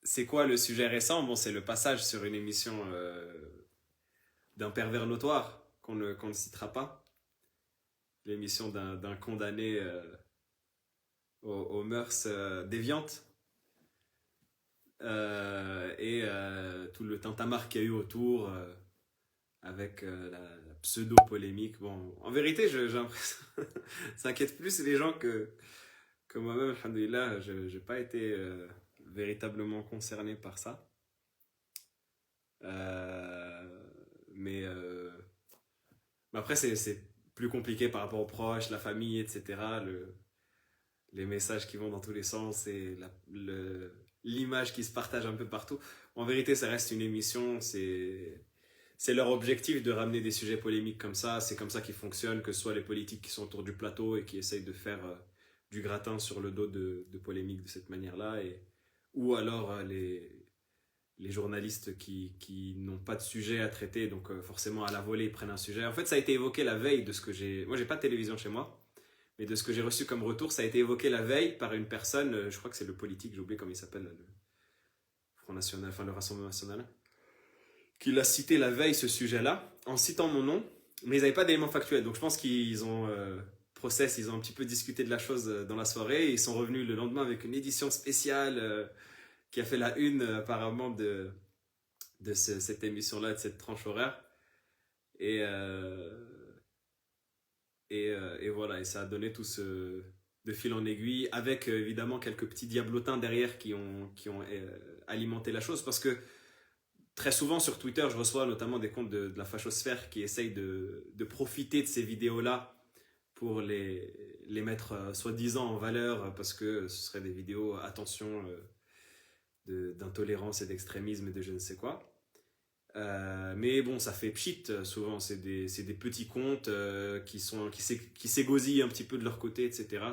c'est quoi le sujet récent? Bon, c'est le passage sur une émission d'un pervers notoire qu'on ne citera pas. L'émission d'un condamné aux mœurs déviantes. Tout le tintamarre qu'il y a eu autour avec la pseudo-polémique. Bon, en vérité, j'ai l'impression ça inquiète plus les gens que moi-même, alhamdoulilah, je n'ai pas été véritablement concerné par ça. Euh, mais, euh, mais après, c'est plus compliqué par rapport aux proches, la famille, etc. Les messages qui vont dans tous les sens et l'image qui se partage un peu partout. En vérité, ça reste une émission, c'est leur objectif de ramener des sujets polémiques comme ça, c'est comme ça qu'ils fonctionnent, que ce soit les politiques qui sont autour du plateau et qui essayent de faire du gratin sur le dos de polémiques de cette manière-là, ou alors les journalistes qui n'ont pas de sujet à traiter, donc forcément à la volée ils prennent un sujet. En fait, ça a été évoqué la veille de ce que j'ai... Moi, j'ai pas de télévision chez moi, mais de ce que j'ai reçu comme retour, ça a été évoqué la veille par une personne, je crois que c'est le politique, j'ai oublié comment il s'appelle, le Front National, enfin le Rassemblement National, qui l'a cité la veille ce sujet-là, en citant mon nom, mais ils n'avaient pas d'éléments factuels. Donc je pense qu'ils ont ils ont un petit peu discuté de la chose dans la soirée, et ils sont revenus le lendemain avec une édition spéciale qui a fait la une apparemment de cette émission-là, de cette tranche horaire. Et, euh, et voilà, et ça a donné tout ce de fil en aiguille, avec évidemment quelques petits diablotins derrière qui ont alimenté la chose, parce que très souvent sur Twitter, je reçois notamment des comptes de la fachosphère qui essayent de profiter de ces vidéos-là pour les mettre soi-disant en valeur, parce que ce seraient des vidéos, attention, d'intolérance et d'extrémisme et de je ne sais quoi. Mais bon, ça fait pchit souvent, c'est des petits comptes qui s'égosillent un petit peu de leur côté, etc.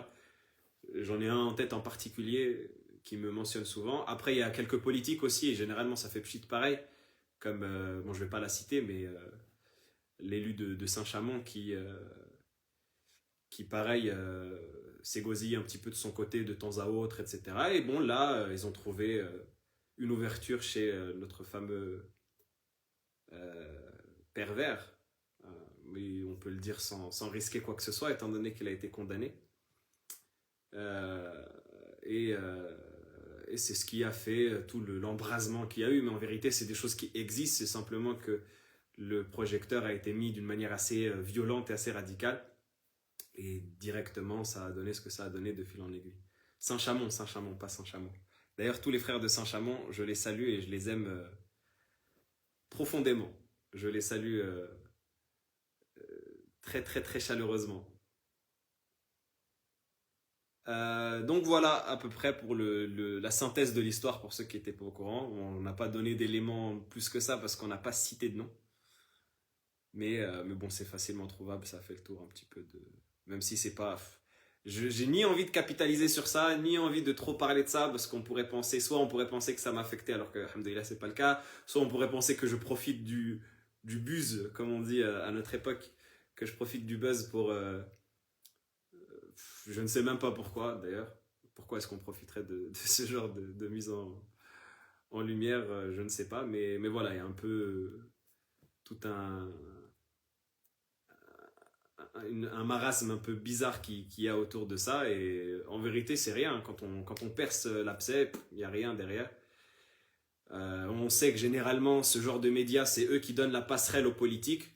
J'en ai un en tête en particulier qui me mentionne souvent. Après, il y a quelques politiques aussi, et généralement ça fait pchit pareil, comme, bon, je vais pas la citer, mais l'élu de Saint-Chamond qui pareil, s'égosille un petit peu de son côté de temps à autre, etc. Et bon, là, ils ont trouvé une ouverture chez notre fameux euh, pervers, mais on peut le dire sans risquer quoi que ce soit, étant donné qu'il a été condamné. Euh, et, euh, et c'est ce qui a fait tout l'embrasement qu'il y a eu, mais en vérité, c'est des choses qui existent, c'est simplement que le projecteur a été mis d'une manière assez violente et assez radicale, et directement, ça a donné ce que ça a donné de fil en aiguille. Saint-Chamond, pas Saint-Chamond. D'ailleurs, tous les frères de Saint-Chamond, je les salue et je les aime profondément. Je les salue très très très chaleureusement. Donc voilà à peu près pour la synthèse de l'histoire pour ceux qui n'étaient pas au courant. On n'a pas donné d'éléments plus que ça parce qu'on n'a pas cité de nom. Mais bon, c'est facilement trouvable, ça fait le tour un petit peu de... Même si c'est pas... J'ai ni envie de capitaliser sur ça, ni envie de trop parler de ça, parce qu'on pourrait penser, soit on pourrait penser que ça m'affectait alors que, alhamdoulilah, c'est pas le cas, soit on pourrait penser que je profite du buzz, comme on dit à notre époque, que je profite du buzz pour... je ne sais même pas pourquoi, d'ailleurs. Pourquoi est-ce qu'on profiterait de ce genre de mise en lumière, je ne sais pas, mais voilà, il y a un peu tout un marasme un peu bizarre qui y a autour de ça, et en vérité c'est rien, quand on perce l'abcès, il n'y a rien derrière. On sait que généralement ce genre de médias, c'est eux qui donnent la passerelle aux politiques.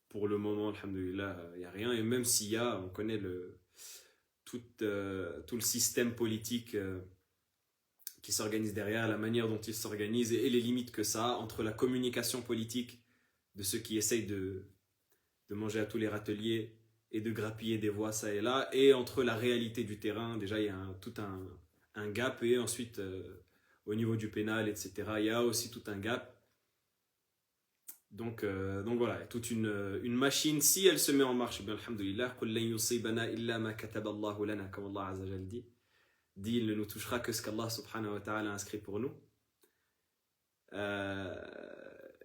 Pour le moment, alhamdoulilah, il n'y a rien, et même s'il y a, on connaît tout le système politique qui s'organise derrière, la manière dont il s'organise, et les limites que ça a entre la communication politique de ceux qui essayent de manger à tous les râteliers et de grappiller des voix ça et là, et entre la réalité du terrain. Déjà, il y a tout un gap, et ensuite, au niveau du pénal, etc., il y a aussi tout un gap. Donc voilà, toute une machine, si elle se met en marche, bien, alhamdoulilah, قُلْ لَنْ يُصِيبَنَا إِلَّا مَا كَتَبَ اللَّهُ لَنَا, comme Allah Azza Jal dit, il ne nous touchera que ce qu'Allah subhanahu wa ta'ala a inscrit pour nous. Euh,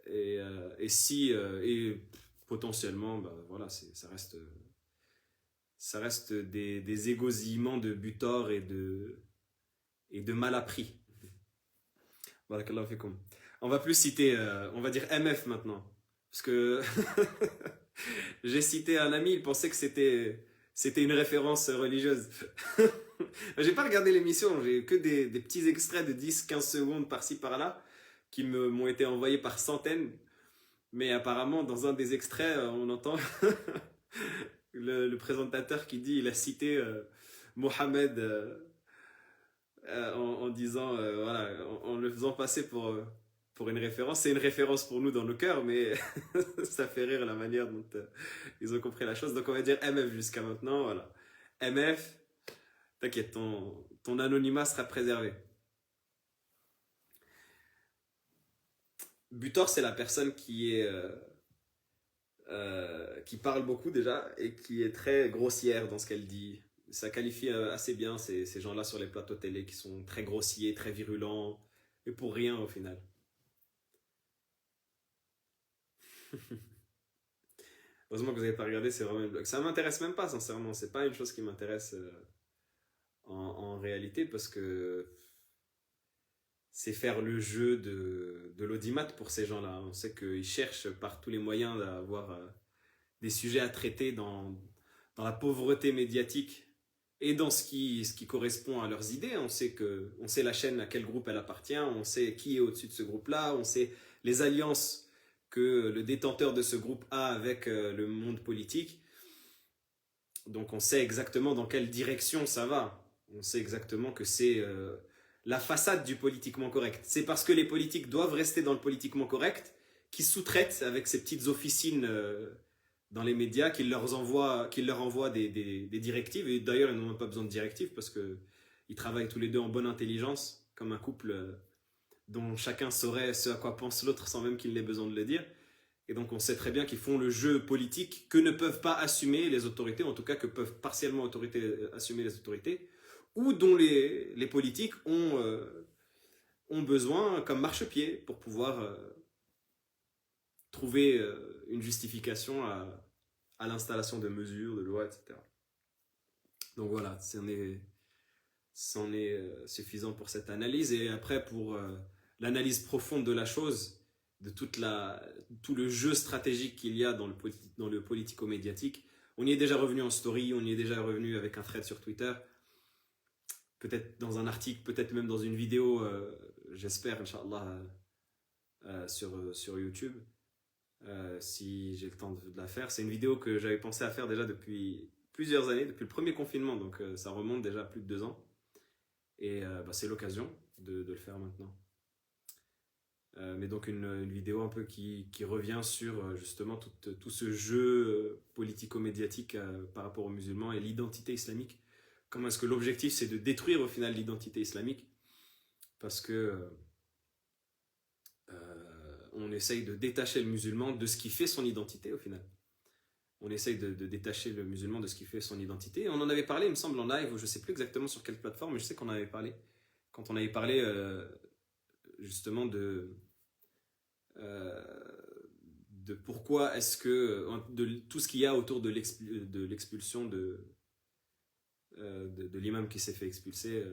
et potentiellement, bah, voilà, ça reste des égosillements de Butor et de mal appris. Barakallahu fikum. On va plus citer, on va dire MF maintenant. Parce que j'ai cité un ami, il pensait que c'était une référence religieuse. J'ai pas regardé l'émission, j'ai que des petits extraits de 10-15 secondes par-ci par-là qui m'ont été envoyés par centaines. Mais apparemment, dans un des extraits, on entend le présentateur qui dit il a cité Mohamed en disant, voilà, en le faisant passer pour une référence. C'est une référence pour nous dans nos cœurs, mais ça fait rire la manière dont ils ont compris la chose. Donc on va dire MF jusqu'à maintenant. Voilà. MF, t'inquiète, ton anonymat sera préservé. Butor, c'est la personne qui parle beaucoup déjà et qui est très grossière dans ce qu'elle dit. Ça qualifie assez bien ces gens-là sur les plateaux télé qui sont très grossiers, très virulents, et pour rien au final. Heureusement que vous n'avez pas regardé, c'est vraiment une blague. Ça m'intéresse même pas, sincèrement. C'est pas une chose qui m'intéresse en réalité parce que c'est faire le jeu de l'audimat pour ces gens-là. On sait qu'ils cherchent par tous les moyens d'avoir des sujets à traiter dans la pauvreté médiatique et dans ce qui correspond à leurs idées. On sait la chaîne à quel groupe elle appartient, on sait qui est au-dessus de ce groupe-là, on sait les alliances que le détenteur de ce groupe a avec le monde politique. Donc on sait exactement dans quelle direction ça va. On sait exactement que c'est la façade du politiquement correct. C'est parce que les politiques doivent rester dans le politiquement correct qu'ils sous-traitent avec ces petites officines dans les médias, qu'ils leur envoient des directives. Et d'ailleurs, ils n'ont même pas besoin de directives parce qu'ils travaillent tous les deux en bonne intelligence, comme un couple dont chacun saurait ce à quoi pense l'autre sans même qu'il n'ait besoin de le dire. Et donc on sait très bien qu'ils font le jeu politique que ne peuvent pas assumer les autorités, en tout cas que peuvent partiellement assumer les autorités, ou dont les politiques ont besoin comme marchepied pour pouvoir trouver une justification à l'installation de mesures, de lois, etc. Donc voilà, c'en est suffisant pour cette analyse. Et après, pour l'analyse profonde de la chose, de tout le jeu stratégique qu'il y a dans le politico-médiatique, on y est déjà revenu en story, on y est déjà revenu avec un thread sur Twitter, peut-être dans un article, peut-être même dans une vidéo, j'espère, Inch'Allah, sur YouTube, si j'ai le temps de la faire. C'est une vidéo que j'avais pensé à faire déjà depuis plusieurs années, depuis le premier confinement, donc ça remonte déjà à plus de 2 ans. Et c'est l'occasion de le faire maintenant. Mais donc une vidéo un peu qui revient sur justement tout ce jeu politico-médiatique par rapport aux musulmans et l'identité islamique. Comment est-ce que l'objectif c'est de détruire au final l'identité islamique parce que on essaye de détacher le musulman de ce qui fait son identité au final. On essaye de détacher le musulman de ce qui fait son identité. On en avait parlé, il me semble, en live, ou je ne sais plus exactement sur quelle plateforme, mais je sais qu'on en avait parlé. Quand on avait parlé justement de pourquoi est-ce que de tout ce qu'il y a autour de l'expulsion de l'imam qui s'est fait expulser,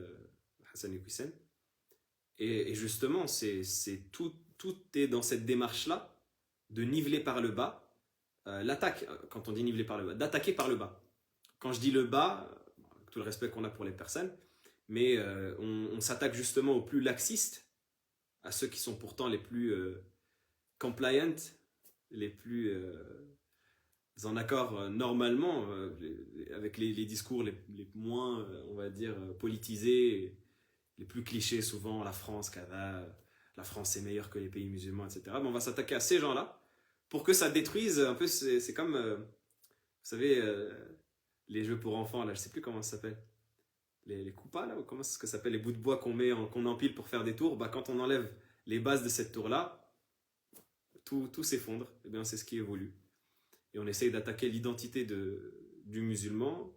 Hassan Iqwisen. Et justement, tout est dans cette démarche-là de niveler par le bas l'attaque. Quand on dit niveler par le bas, d'attaquer par le bas. Quand je dis le bas, tout le respect qu'on a pour les personnes, mais on s'attaque justement aux plus laxistes, à ceux qui sont pourtant les plus compliant, les plus en accord normalement avec les discours les moins, on va dire, politisés, les plus clichés souvent, la France est meilleure que les pays musulmans, etc. Mais on va s'attaquer à ces gens-là pour que ça détruise un peu, c'est comme, vous savez, les jeux pour enfants, là, je sais plus comment ça s'appelle, les coupas, là, ou comment ça s'appelle, les bouts de bois qu'on empile pour faire des tours, quand on enlève les bases de cette tour-là, tout s'effondre. Et bien c'est ce qui évolue. Et on essaye d'attaquer l'identité du musulman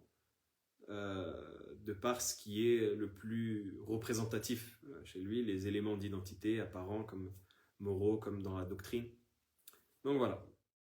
de par ce qui est le plus représentatif chez lui, les éléments d'identité apparents comme moraux, comme dans la doctrine. Donc voilà.